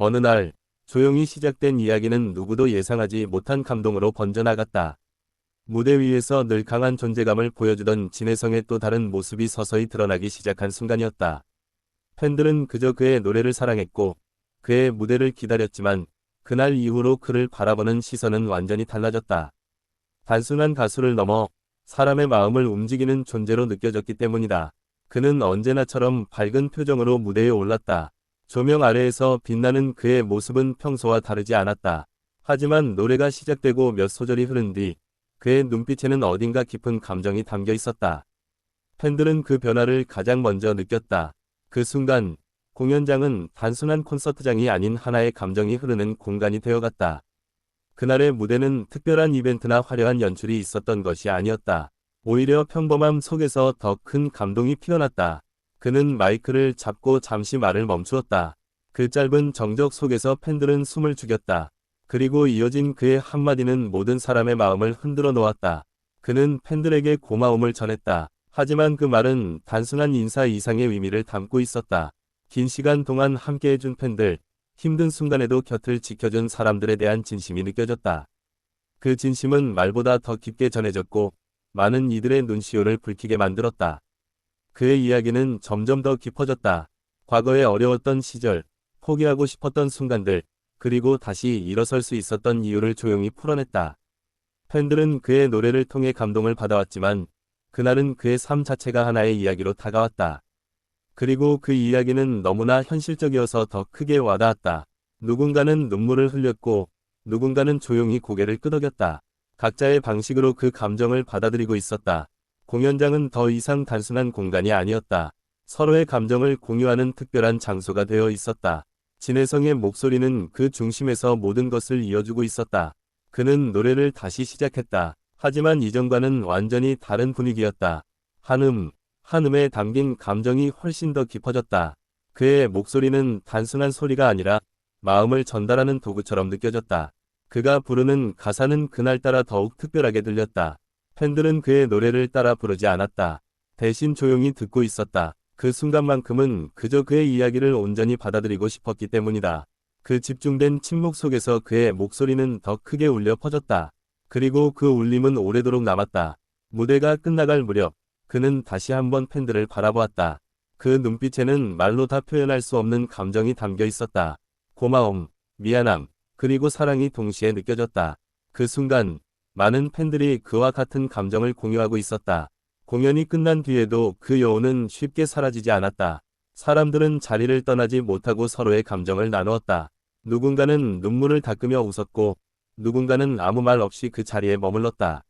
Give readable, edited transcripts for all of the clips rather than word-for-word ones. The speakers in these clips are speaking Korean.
어느 날 조용히 시작된 이야기는 누구도 예상하지 못한 감동으로 번져나갔다. 무대 위에서 늘 강한 존재감을 보여주던 진혜성의 또 다른 모습이 서서히 드러나기 시작한 순간이었다. 팬들은 그저 그의 노래를 사랑했고 그의 무대를 기다렸지만 그날 이후로 그를 바라보는 시선은 완전히 달라졌다. 단순한 가수를 넘어 사람의 마음을 움직이는 존재로 느껴졌기 때문이다. 그는 언제나처럼 밝은 표정으로 무대에 올랐다. 조명 아래에서 빛나는 그의 모습은 평소와 다르지 않았다. 하지만 노래가 시작되고 몇 소절이 흐른 뒤 그의 눈빛에는 어딘가 깊은 감정이 담겨 있었다. 팬들은 그 변화를 가장 먼저 느꼈다. 그 순간 공연장은 단순한 콘서트장이 아닌 하나의 감정이 흐르는 공간이 되어갔다. 그날의 무대는 특별한 이벤트나 화려한 연출이 있었던 것이 아니었다. 오히려 평범함 속에서 더 큰 감동이 피어났다. 그는 마이크를 잡고 잠시 말을 멈추었다. 그 짧은 정적 속에서 팬들은 숨을 죽였다. 그리고 이어진 그의 한마디는 모든 사람의 마음을 흔들어 놓았다. 그는 팬들에게 고마움을 전했다. 하지만 그 말은 단순한 인사 이상의 의미를 담고 있었다. 긴 시간 동안 함께해준 팬들, 힘든 순간에도 곁을 지켜준 사람들에 대한 진심이 느껴졌다. 그 진심은 말보다 더 깊게 전해졌고 많은 이들의 눈시울을 붉히게 만들었다. 그의 이야기는 점점 더 깊어졌다. 과거의 어려웠던 시절, 포기하고 싶었던 순간들, 그리고 다시 일어설 수 있었던 이유를 조용히 풀어냈다. 팬들은 그의 노래를 통해 감동을 받아왔지만 그날은 그의 삶 자체가 하나의 이야기로 다가왔다. 그리고 그 이야기는 너무나 현실적이어서 더 크게 와닿았다. 누군가는 눈물을 흘렸고 누군가는 조용히 고개를 끄덕였다. 각자의 방식으로 그 감정을 받아들이고 있었다. 공연장은 더 이상 단순한 공간이 아니었다. 서로의 감정을 공유하는 특별한 장소가 되어 있었다. 진혜성의 목소리는 그 중심에서 모든 것을 이어주고 있었다. 그는 노래를 다시 시작했다. 하지만 이전과는 완전히 다른 분위기였다. 한음에 담긴 감정이 훨씬 더 깊어졌다. 그의 목소리는 단순한 소리가 아니라 마음을 전달하는 도구처럼 느껴졌다. 그가 부르는 가사는 그날따라 더욱 특별하게 들렸다. 팬들은 그의 노래를 따라 부르지 않았다. 대신 조용히 듣고 있었다. 그 순간만큼은 그저 그의 이야기를 온전히 받아들이고 싶었기 때문이다. 그 집중된 침묵 속에서 그의 목소리는 더 크게 울려 퍼졌다. 그리고 그 울림은 오래도록 남았다. 무대가 끝나갈 무렵 그는 다시 한번 팬들을 바라보았다. 그 눈빛에는 말로 다 표현할 수 없는 감정이 담겨 있었다. 고마움, 미안함, 그리고 사랑이 동시에 느껴졌다. 그 순간 많은 팬들이 그와 같은 감정을 공유하고 있었다. 공연이 끝난 뒤에도 그 여운은 쉽게 사라지지 않았다. 사람들은 자리를 떠나지 못하고 서로의 감정을 나누었다. 누군가는 눈물을 닦으며 웃었고 누군가는 아무 말 없이 그 자리에 머물렀다.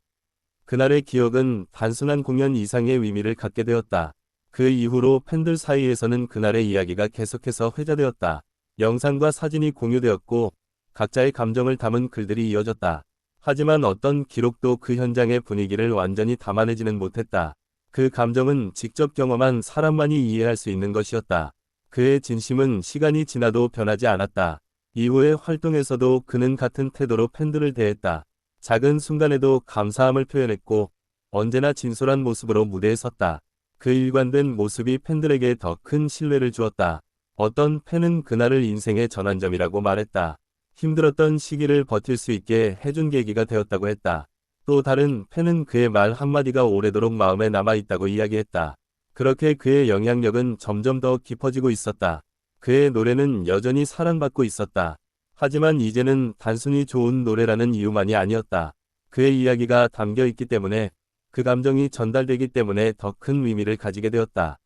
그날의 기억은 단순한 공연 이상의 의미를 갖게 되었다. 그 이후로 팬들 사이에서는 그날의 이야기가 계속해서 회자되었다. 영상과 사진이 공유되었고 각자의 감정을 담은 글들이 이어졌다. 하지만 어떤 기록도 그 현장의 분위기를 완전히 담아내지는 못했다. 그 감정은 직접 경험한 사람만이 이해할 수 있는 것이었다. 그의 진심은 시간이 지나도 변하지 않았다. 이후의 활동에서도 그는 같은 태도로 팬들을 대했다. 작은 순간에도 감사함을 표현했고 언제나 진솔한 모습으로 무대에 섰다. 그 일관된 모습이 팬들에게 더 큰 신뢰를 주었다. 어떤 팬은 그날을 인생의 전환점이라고 말했다. 힘들었던 시기를 버틸 수 있게 해준 계기가 되었다고 했다. 또 다른 팬은 그의 말 한마디가 오래도록 마음에 남아있다고 이야기했다. 그렇게 그의 영향력은 점점 더 깊어지고 있었다. 그의 노래는 여전히 사랑받고 있었다. 하지만 이제는 단순히 좋은 노래라는 이유만이 아니었다. 그의 이야기가 담겨 있기 때문에, 그 감정이 전달되기 때문에 더 큰 의미를 가지게 되었다.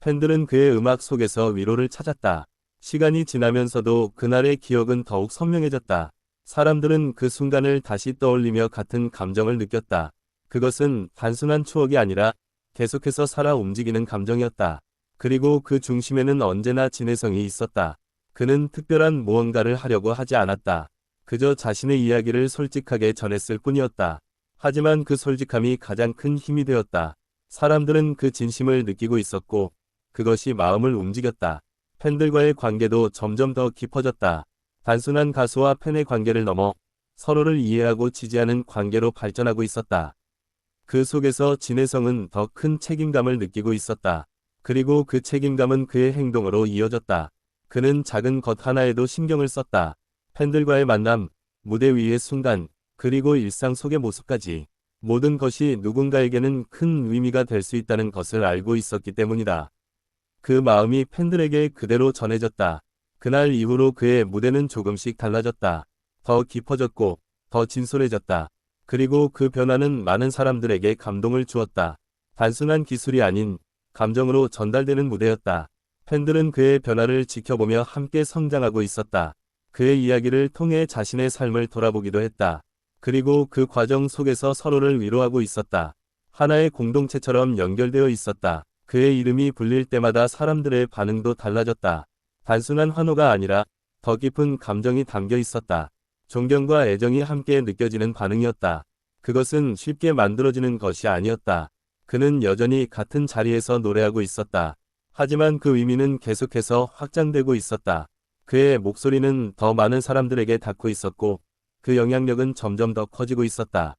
팬들은 그의 음악 속에서 위로를 찾았다. 시간이 지나면서도 그날의 기억은 더욱 선명해졌다. 사람들은 그 순간을 다시 떠올리며 같은 감정을 느꼈다. 그것은 단순한 추억이 아니라 계속해서 살아 움직이는 감정이었다. 그리고 그 중심에는 언제나 진혜성이 있었다. 그는 특별한 무언가를 하려고 하지 않았다. 그저 자신의 이야기를 솔직하게 전했을 뿐이었다. 하지만 그 솔직함이 가장 큰 힘이 되었다. 사람들은 그 진심을 느끼고 있었고 그것이 마음을 움직였다. 팬들과의 관계도 점점 더 깊어졌다. 단순한 가수와 팬의 관계를 넘어 서로를 이해하고 지지하는 관계로 발전하고 있었다. 그 속에서 진혜성은 더 큰 책임감을 느끼고 있었다. 그리고 그 책임감은 그의 행동으로 이어졌다. 그는 작은 것 하나에도 신경을 썼다. 팬들과의 만남, 무대 위의 순간, 그리고 일상 속의 모습까지. 모든 것이 누군가에게는 큰 의미가 될 수 있다는 것을 알고 있었기 때문이다. 그 마음이 팬들에게 그대로 전해졌다. 그날 이후로 그의 무대는 조금씩 달라졌다. 더 깊어졌고, 더 진솔해졌다. 그리고 그 변화는 많은 사람들에게 감동을 주었다. 단순한 기술이 아닌 감정으로 전달되는 무대였다. 팬들은 그의 변화를 지켜보며 함께 성장하고 있었다. 그의 이야기를 통해 자신의 삶을 돌아보기도 했다. 그리고 그 과정 속에서 서로를 위로하고 있었다. 하나의 공동체처럼 연결되어 있었다. 그의 이름이 불릴 때마다 사람들의 반응도 달라졌다. 단순한 환호가 아니라 더 깊은 감정이 담겨 있었다. 존경과 애정이 함께 느껴지는 반응이었다. 그것은 쉽게 만들어지는 것이 아니었다. 그는 여전히 같은 자리에서 노래하고 있었다. 하지만 그 의미는 계속해서 확장되고 있었다. 그의 목소리는 더 많은 사람들에게 닿고 있었고, 그 영향력은 점점 더 커지고 있었다.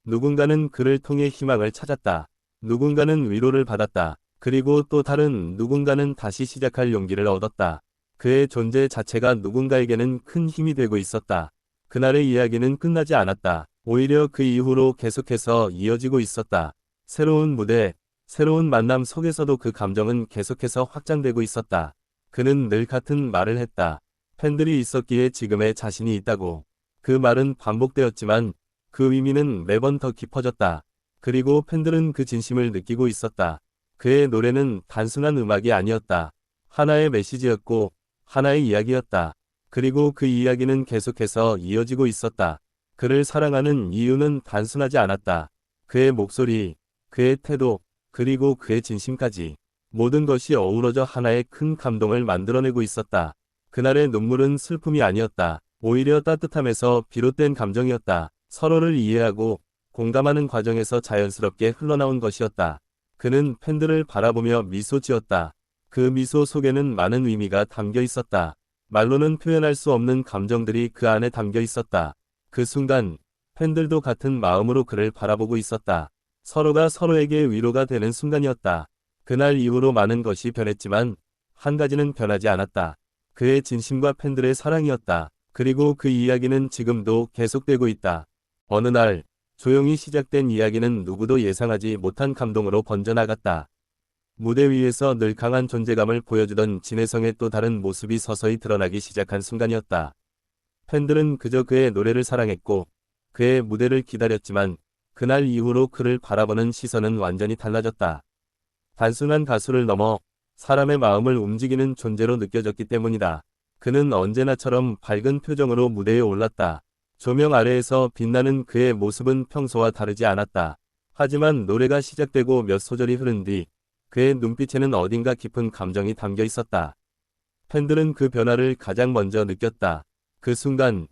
누군가는 그를 통해 희망을 찾았다. 누군가는 위로를 받았다. 그리고 또 다른 누군가는 다시 시작할 용기를 얻었다. 그의 존재 자체가 누군가에게는 큰 힘이 되고 있었다. 그날의 이야기는 끝나지 않았다. 오히려 그 이후로 계속해서 이어지고 있었다. 새로운 무대, 새로운 만남 속에서도 그 감정은 계속해서 확장되고 있었다. 그는 늘 같은 말을 했다. 팬들이 있었기에 지금의 자신이 있다고. 그 말은 반복되었지만 그 의미는 매번 더 깊어졌다. 그리고 팬들은 그 진심을 느끼고 있었다. 그의 노래는 단순한 음악이 아니었다. 하나의 메시지였고 하나의 이야기였다. 그리고 그 이야기는 계속해서 이어지고 있었다. 그를 사랑하는 이유는 단순하지 않았다. 그의 목소리, 그의 태도, 그리고 그의 진심까지. 모든 것이 어우러져 하나의 큰 감동을 만들어내고 있었다. 그날의 눈물은 슬픔이 아니었다. 오히려 따뜻함에서 비롯된 감정이었다. 서로를 이해하고 공감하는 과정에서 자연스럽게 흘러나온 것이었다. 그는 팬들을 바라보며 미소 지었다. 그 미소 속에는 많은 의미가 담겨 있었다. 말로는 표현할 수 없는 감정들이 그 안에 담겨 있었다. 그 순간 팬들도 같은 마음으로 그를 바라보고 있었다. 서로가 서로에게 위로가 되는 순간이었다. 그날 이후로 많은 것이 변했지만 한 가지는 변하지 않았다. 그의 진심과 팬들의 사랑이었다. 그리고 그 이야기는 지금도 계속되고 있다. 어느 날 조용히 시작된 이야기는 누구도 예상하지 못한 감동으로 번져나갔다. 무대 위에서 늘 강한 존재감을 보여주던 진혜성의 또 다른 모습이 서서히 드러나기 시작한 순간이었다. 팬들은 그저 그의 노래를 사랑했고 그의 무대를 기다렸지만 그날 이후로 그를 바라보는 시선은 완전히 달라졌다. 단순한 가수를 넘어 사람의 마음을 움직이는 존재로 느껴졌기 때문이다. 그는 언제나처럼 밝은 표정으로 무대에 올랐다. 조명 아래에서 빛나는 그의 모습은 평소와 다르지 않았다. 하지만 노래가 시작되고 몇 소절이 흐른 뒤 그의 눈빛에는 어딘가 깊은 감정이 담겨 있었다. 팬들은 그 변화를 가장 먼저 느꼈다. 그 순간